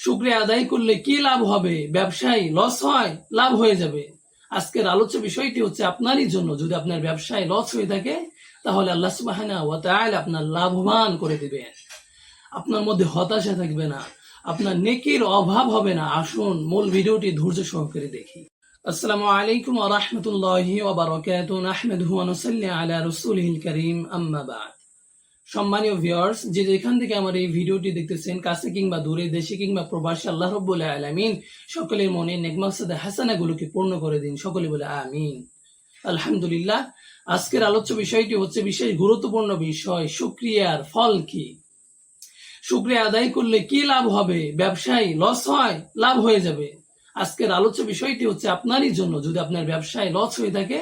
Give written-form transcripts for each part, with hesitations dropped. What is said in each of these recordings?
শুকরিয়া আদায় করলে কি লাভ হবে? ব্যবসায় লস হয়, লাভ হয়ে যাবে। আজকের আলোচ্য বিষয়টি হচ্ছে আপনারই জন্য। যদি আপনার ব্যবসায় লস হয়ে থাকে তাহলে আল্লাহ সুবহানাহু ওয়া তাআলা আপনার লাভবান করে দিবেন। আপনার মধ্যে হতাশা থাকবে না, আপনার নেকির অভাব হবে না। আসুন মূল ভিডিওটি ধৈর্য সহকারে দেখি। আসসালামু আলাইকুম ওয়া রাহমাতুল্লাহি ওয়া বারাকাতুহু। নাহমাদুহু ওয়া নুসাল্লি আলা রাসূলিহিল কারীম, আম্মা বা'দ। সম্মানীয় ভিউয়ার্স, যে যেখান থেকে আমার এই ভিডিওটি দেখতেছেন, কাছে কিংবা দূরে, দেশে কিংবা প্রবাসী, আল্লাহ রাব্বুল আলামিন সকলের মনে নেক মাকসাদ হাসানাগুলোকে পূর্ণ করে দিন। সকলে বলে আমিন। আলহামদুলিল্লাহ। আজকের আলোচ্য বিষয়টি হচ্ছে বিশেষ গুরুত্বপূর্ণ বিষয়, শুকরিয়ার ফল কি? শুকরিয়া আদায় করলে কি লাভ হবে? ব্যবসায় লস হয়, লাভ হয়ে যাবে। আজকের আলোচ্য বিষয়টি হচ্ছে আপনারই জন্য। যদি আপনার ব্যবসায় লস হয়ে থাকে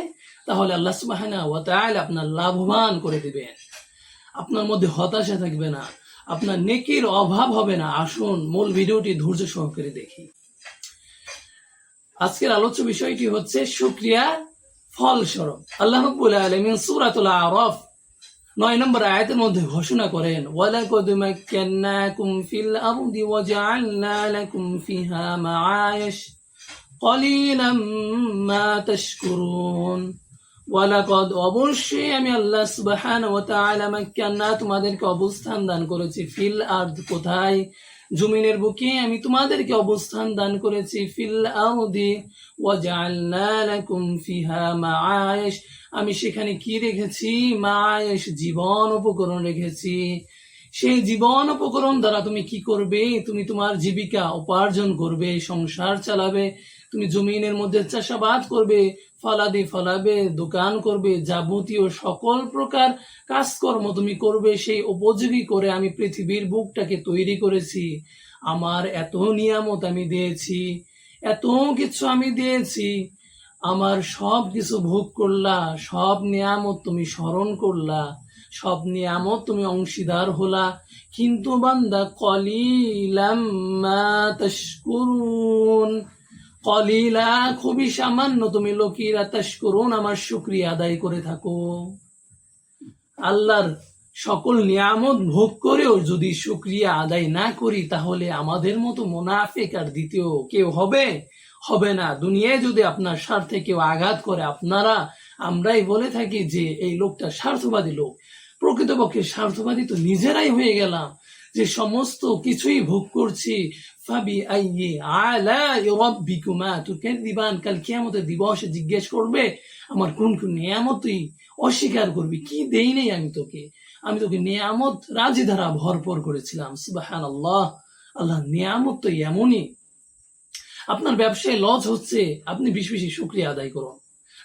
তাহলে আল্লাহ সুবহানাহু ওয়া তাআলা আপনার লাভবান করে দিবেন। আপনার মধ্যে হতাশা থাকবে না, আপনার নেকির অভাব হবে না। আসুন মূল ভিডিওটি ধৈর্য সহকারে দেখি। আজকের আলোচ্য বিষয়টি হচ্ছে শুকরিয়া ফলস্বরূপ। আল্লাহ রাব্বুল আলামিন সূরাতুল আরাফ 9 নম্বর আয়াতের মধ্যে ঘোষণা করেন, ওয়ালাকাদ মাক্কান্নাকুম ফিল আরদি ওয়াজআলনা লাকুম ফিহা মাআইশ ক্বালিলাম মা তাশকুরুন। ওয়ালাকাদ, অবশ্যই আমি আল্লাহ সুবহানাহু ওয়া তাআলা, মাক্কান্না, তোমাদেরকে অবস্থান দান করেছি, ফিল আরদ, কোথায়? জমিনের বুকে আমি তোমাদেরকে অবস্থান দান করেছি, ফিল আরদি ওয়াজআলনা লাকুম ফিহা মাআইশ, আমি সেখানে কি রেখেছি? মাআইশ, জীবন উপকরণ রেখেছি। সেই জীবন উপকরণ দ্বারা তুমি কি করবে? তুমি তোমার জীবিকা উপার্জন করবে, সংসার চালাবে। তুমি জমিনের মধ্যে চাষাবাদ করবে, ফলাদি ফলাবে, দোকান করবে, যাবতীয় সকল প্রকার কাজকর্ম তুমি করবে। সেই উপযোগী করে আমি পৃথিবীর বুকটাকে তৈরি করেছি। আমার এত নিয়ামত আমি দিয়েছি, এত কিছু আমি দিয়েছি। আমার সব কিছু ভোগ করলা, সব নিয়ামত তুমি স্মরণ করলা, সব নিয়ামত তুমি অংশীদার হলা, কিন্তু বান্দা কলিলাম মা তাশকুরুন, কলিলা, খুবই সামান্য তুমি লোকিরা তাশকুরুন, আমার শুকরিয়া আদায় করে থাকো। আল্লাহর সকল নিয়ামত ভোগ করেও যদি শুকরিয়া আদায় না করি তাহলে আমাদের মতো মুনাফিক আর দ্বিতীয় কেউ হবে না। দুনিয়ায় যদি আপনার স্বার্থে কেউ আঘাত করে, আমরাই বলে থাকি যে এই লোকটা স্বার্থবাদী লোক। প্রকৃতপক্ষে স্বার্থবাদী তো নিজেরাই হয়ে গেলাম, যে সমস্ত কিছুই ভোগ করছি। ফাবি আইয়ি আলাই রাব্বিকুমা তুকাযিবান, কাল কিয়ামতের দিবসে জিজ্ঞেস করবে আমার কোন কোন নিয়ামত তুই অস্বীকার করবি, কি দেই নাই আমি তোকে নিয়ামত রাজি ধারা ভরপুর করেছিলাম। সুবহানাল্লাহ। আল্লাহ নিয়ামত তো এমনই। আপনার ব্যবসায় লস হচ্ছে, আপনি বেশি বেশি শুকরিয়া আদায় করুন।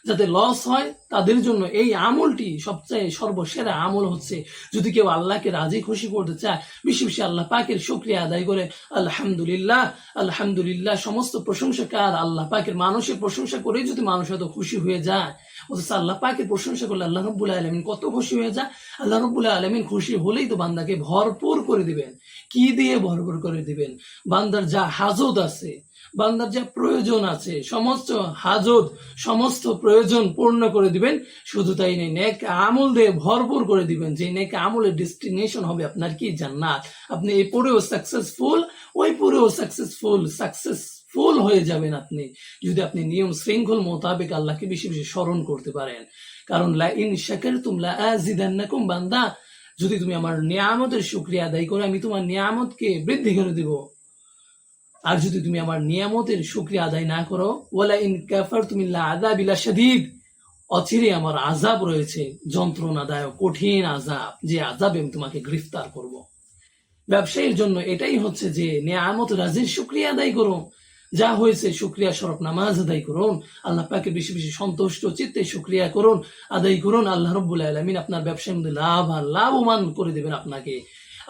যাতে লস হয় তাদের জন্য এই আমলটি সবচেয়ে সর্বসেরা আমল হচ্ছে, যদি কেউ আল্লাহকে রাজি খুশি করতে চায়, বেশি বেশি আল্লাহ পাকের শুকরিয়া আদায় করে আলহামদুলিল্লাহ আলহামদুলিল্লাহ। সমস্ত প্রশংসাকার আল্লাহ পাকের। মানুষের প্রশংসা করে যদি মানুষ এত খুশি হয়ে যায়, অথচ আল্লাহ পাকের প্রশংসা করলে আল্লাহ রাব্বুল আলামিন কত খুশি হয়ে যায়। আল্লাহ রাব্বুল আলামিন খুশি হলেই তো বান্দাকে ভরপুর করে দিবেন। কি দিয়ে ভরপুর করে দিবেন? বান্দার যা হাজত আছে, বান্দার যা প্রয়োজন আছে, সমস্ত হাজত, সমস্ত প্রয়োজন পূর্ণ করে দিবেন। শুধু তাই নেই, নেক আমল দিয়ে ভরপুর করে দিবেন। যে নেক আমলের ডেস্টিনেশন হবে আপনার কি? জান্নাত। আপনি এই পড়েও সাকসেসফুল, ওই পড়েও সাকসেসফুল হয়ে যাবেন আপনি, যদি আপনি নিয়ম শৃঙ্খল মোতাবেক আল্লাহকে বেশি বেশি স্মরণ করতে পারেন। কারণ লা ইন শাকারতুম লা আযিদান্নাকুম, বান্দা যদি তুমি আমার নিয়ামতের শুকরিয়া আদায় করো আমি তোমার নিয়ামতকে বৃদ্ধি করে দেব। আর যদি তুমি আমার নিয়ামতের শুকরিয়া আদায় না করো, ওয়ালা ইন কাফারতুম লা আযাবি লাশাদীদ, অচিরে আমার আযাব রয়েছে, যন্ত্রণাদায়ক কঠিন আযাব, যে আযাবে আমি তোমাকে গ্রেফতার করব। ব্যবসায়ীর জন্য এটাই হচ্ছে যে নিয়ামত রাজির শুকরিয়া আদায় করো। যা হয়েছে শুকরিয়া স্বরূপ নামাজ আদায় করুন, আল্লাহ পাকে বেশি বেশি সন্তুষ্ট চিত্তে শুকরিয়া করুন, আদায় করুন। আল্লাহ রাব্বুল আলামিন আপনার ব্যবসার মধ্যে লাভ আর লাভবান করে দিবেন। আপনাকে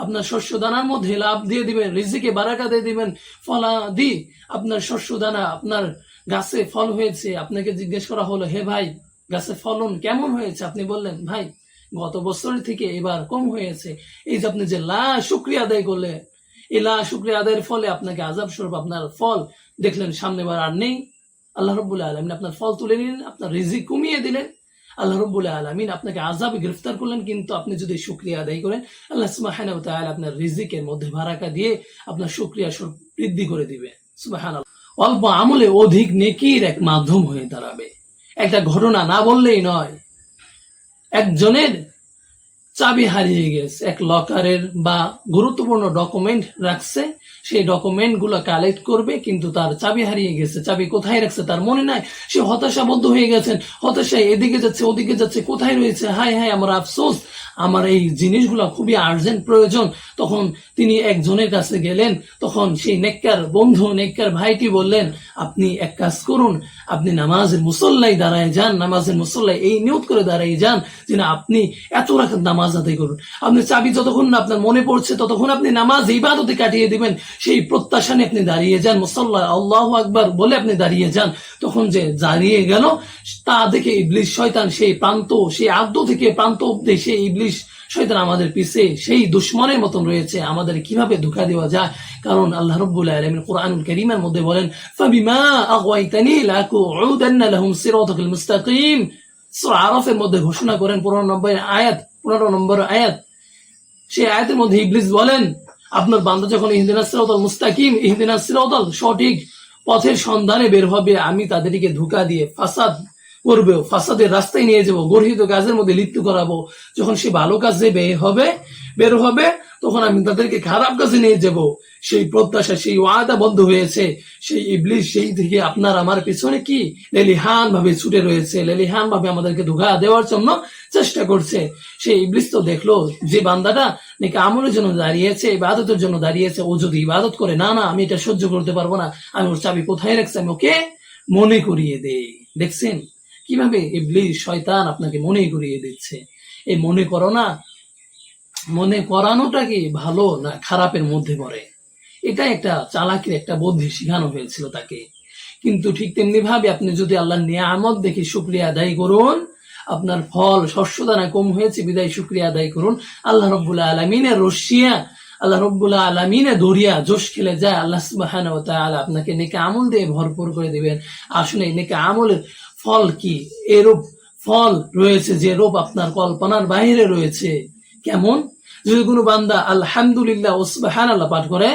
আপনার শস্য দানার মধ্যে লাভ দিয়ে দিবেন, রিজিকে বারাকা দিয়ে দিবেন। ফলাদি, আপনার শস্য দানা, আপনার গাছে ফল হয়েছে, আপনাকে জিজ্ঞেস করা হলো, হে ভাই গাছে ফলন কেমন হয়েছে? আপনি বললেন, ভাই গত বছরের থেকে এবার কম হয়েছে। এই যে আপনি যে লা শুকরিয়া আদায় করলেন, এই লা শুকরিয়া আদায়ের ফলে আপনাকে আযাব স্বরূপ আপনার ফল দেখলেন সামনে বার আর নেই। আল্লাহ রাব্বুল আলামিন আপনার ফল তুলে নিলেন, আপনার রিজিক কমিয়ে দিলেন। আল্লাহ রাব্বুল আলামিন আপনাকে আযাবে গ্রেফতার করলেন, কিন্তু আপনি যদি শুকরিয়া আদায় করেন আল্লাহ সুবহানাহু ওয়া তাআলা আপনার রিজিকের মধ্যে বারাকা দিয়ে আপনার শুকরিয়া বৃদ্ধি করে দিবে। সুবহানাল্লাহ। অল্প আমলে অধিক নেকির এক মাধ্যম হয়ে দাঁড়াবে। একটা ঘটনা না বললেই নয়, একজনের চাবি হারিয়ে গেছে, এক লকারের বা গুরুত্বপূর্ণ ডকুমেন্ট রাখছে, সেই ডকুমেন্ট গুলো কালেক্ট করবে, কিন্তু তার চাবি হারিয়ে গেছে। চাবি কোথায় রাখছে তার মনে নাই। সে হতাশাবদ্ধ হয়ে গেছেন, হতাশায় এদিকে যাচ্ছে ওদিকে যাচ্ছে, কোথায় রয়েছে, হায় হায় আমার আফসোস, আমার এই জিনিসগুলো খুবই আর্জেন্ট প্রয়োজন। তখন তিনি একজনের কাছে গেলেন, তখন সেই নেককার বন্ধু, নেককার ভাইটি বললেন, আপনি এক কাজ করুন, আপনি নামাজের মুসল্লায় দাঁড়ায় যান, নামাজের মুসল্লায় এই নিয়ত করে দাঁড়ায় যান যে না আপনি এত রাকাত নামাজ আদায় করুন। আপনি চাবি যতক্ষণ না আপনার মনে পড়ছে ততক্ষণ আপনি নামাজ ইবাদতে কাটিয়ে দিবেন, সেই প্রত্যাশা নিয়ে আপনি দাঁড়িয়ে যান, মুসল্লা আল্লাহু আকবার বলে আপনি দাঁড়িয়ে যান। তখন যে দাঁড়িয়ে গেল তা দেখে ইবলিস শয়তান সেই প্রান্ত, সেই আদ্য থেকে প্রান্ত অব্দি সেই ইবলিস শয়তান আমাদের পিছে সেই দুশ্মনের মতন রয়েছে, আমাদের কিভাবে ধোঁকা দেওয়া যায়। কারণ আল্লাহ রাব্বুল আলামিন কুরআনুল কারীমের মধ্যে বলেন, ফাবিমা আগওয়াইতানি লাকুউদান্না লাহুম সিরাতাকাল মুস্তাকিম। সূরা আরাফের মধ্যে ঘোষণা করেন 15 নম্বর আয়াত। সেই আয়াতের মধ্যে ইবলিস বলেন, আপনার বান্দা যখন ইহদিনাস সিরাতাল মুস্তাকিম, ইহদিনাস সিরাতাল সঠিক পথের সন্ধানে বের হবে, আমি তাদেরকে ধোঁকা দিয়ে ফাসাদ করবে, ফাসাদের রাস্তায় নিয়ে যাব, গর্হিত কাজের মধ্যে লিপ্ত করাবো। যখন সে ভালো কাজে বের হবে তখন আমি তাদেরকে খারাপ কাজে নিয়ে যাব। সেই প্রত্যাশা, সেই ওয়াদা বন্ধ হয়েছে। সেই ইবলিস সেই থেকে আপনার আমার পিছনে কি লেলিহান ভাবে ছুটে রয়েছে, লেলিহান ভাবে আমাদেরকে ধোঁকা দেওয়ার জন্য চেষ্টা করছে। সেই ইবলিস তো দেখলো যে বান্দাটা নাকি আমলের জন্য দাঁড়িয়েছে, ইবাদতের জন্য দাঁড়িয়েছে, ও যদি ইবাদত করে, না না আমি এটা সহ্য করতে পারবো না, আমি ওর চাবি কোথায় রাখছি আমি ওকে মনে করিয়ে দেই। দেখছেন কিভাবে ইবলিস শয়তান আপনাকে মনে করিয়ে দিচ্ছে। এই মনে করানোটা কি ভালো না খারাপের মধ্যে পড়ে? এটা একটা চালাকির একটা বুদ্ধি শিখানো হয়েছিল তাকে। কিন্তু ঠিক তেমনি ভাবে আপনি যদি আল্লাহর নিয়ামত দেখে শুকরিয়া আদায় করুন, আপনার ফল শস্য দানা কম হয়েছে বিদায় শুকরিয়া আদায় করুন। আল্লাহ রাব্বুল আলামিনের রশিয়া, আল্লাহ রাব্বুল আলামিনের দরিয়া জোশ খেলে যায়, আল্লাহ সুবহানাহু ওয়া তাআলা আপনাকে নেক আমল দিয়ে ভরপুর করে দিবেন। আসলে নেক আমলের ফল কি? এরূপ ফল রয়েছে যে রূপ আপনার কল্পনার বাইরে রয়েছে। কেমন? যদি কোনো বান্দা আলহামদুলিল্লাহ ও সুবহানাল্লাহ পাঠ করে,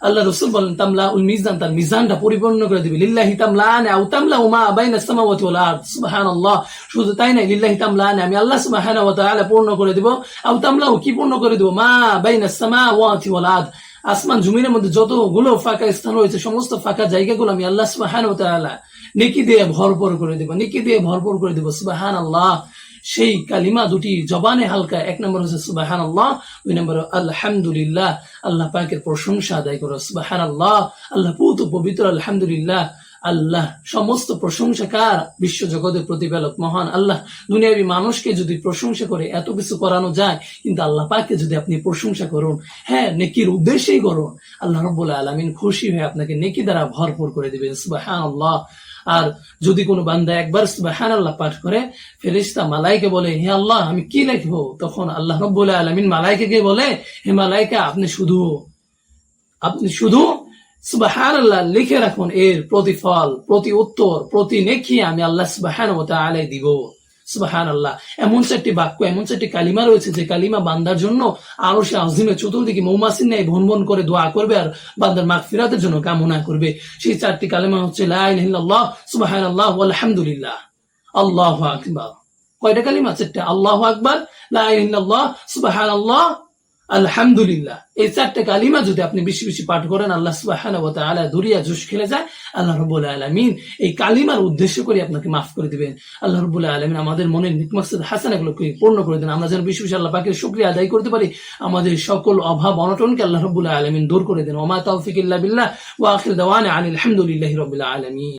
আল্লাহ রাসূল বলেন তামলা উল মিজান, তার মিজানটা পরিপূর্ণ করে দিবে। লিল্লাহি তামলান আও তামলা মা বাইনা সামাওয়াতি ওয়াল আরদ। সুবহানাল্লাহ। শুধু তাই না, লিল্লাহি তামলান আমি আল্লাহ সুবহানাহু ওয়া তাআলা পূর্ণ করে দিব, আও তামলা কি পূর্ণ করে দিব, মা বাইনা সামাওয়াতি ওয়াল আরদ, আসমান জমিনের মধ্যে যতগুলো ফাঁকা স্থান রয়েছে সমস্ত ফাঁকা জায়গাগুলো আমি আল্লাহ সুবহানাহু ওয়া তাআলা নেকি দিয়ে ভরপুর করে দেব, নেকি দিয়ে ভরপুর করে দেব। সুবহানাল্লাহ। সেই কালিমা দুটি জবানে হালকা। এক নম্বর হচ্ছে সুবহানাল্লাহ, দুই নম্বর আলহামদুলিল্লাহ। আল্লাহ পাকের প্রশংসা আদায় করো। সুবহানাল্লাহ, আল্লাহ পুত পবিত্র, আলহামদুলিল্লাহ। আল্লাহ সমস্ত প্রশংসা কার? বিশ্ব জগতের প্রতিপালক মহান আল্লাহ। দুনিয়াবী মানুষকে যদি প্রশংসা করে এত কিছু করানো যায়, কিন্তু আল্লাহ পাককে যদি আপনি প্রশংসা করুন, হ্যাঁ নেকির উদ্দেশ্যেই করুন, আল্লাহ রাব্বুল আলামিন খুশি হয়ে আপনাকে নেকি দ্বারা ভরপুর করে দিবেন। সুবহানাল্লাহ। আর যদি কোনো বান্দা একবার সুবহানাল্লাহ পাঠ করে, ফেরেশতা মালাইকা বলে, হে আল্লাহ আমি কি লিখবো? তখন আল্লাহ রাব্বুল আলামিন মালাইকাকে বলে, হে মালাইকা আপনি শুধু সুবহানাল্লাহ লিখে রাখুন, এর প্রতিফল, প্রতি উত্তর, প্রতি নেকি আমি আল্লাহ সুবহানাহু ওয়া তাআলা দিব। সুবহানাল্লাহ। এমন চারটি বাক্য, এমন চারটি কালিমা রয়েছে যে কালিমা বান্দার জন্য আরশে আজিমের চতুর্দিকে মৌমাছির ন্যায় ভনভন করে দোয়া করবে আর বান্দার মাগফিরাতের জন্য কামনা করবে। সেই চারটি কালিমা হচ্ছে লা ইলাহা ইল্লাল্লাহ, সুবহানাল্লাহ, আলহামদুলিল্লাহ, আল্লাহু আকবার। কয়টা কালিমা? চারটা। আল্লাহু আকবার, লা ইলাহা ইল্লাল্লাহ, সুবহানাল্লাহ, আলহামদুলিল্লাহ। এই চারটে কালিমা যদি আপনি বেশি বেশি পাঠ করেন, আল্লাহ সুবহানাহু ওয়া তাআলা দুরিয়া জোশ খেলে যায়। আল্লাহ রাব্বুল আলামিন এই কালিমার উদ্দেশ্য করে আপনাকে মাফ করে দিবেন। আল্লাহ রাব্বুল আলামিন আমাদের মনের নেক মাকসাদ হাসানাগুলোকে পূর্ণ করে দেন। আমরা যেন বেশি বেশি আল্লাহ পাকের শুকরিয়া আদায় করতে পারি। আমাদের সকল অভাব অনটনকে আল্লাহ রাব্বুল আলামিন দূর করে দেন। ওয়া মা তাওফিক ইল্লা বিল্লাহ ওয়া আখির দাওয়ানা আনিল হামদুলিল্লাহি রাব্বিল আলামিন।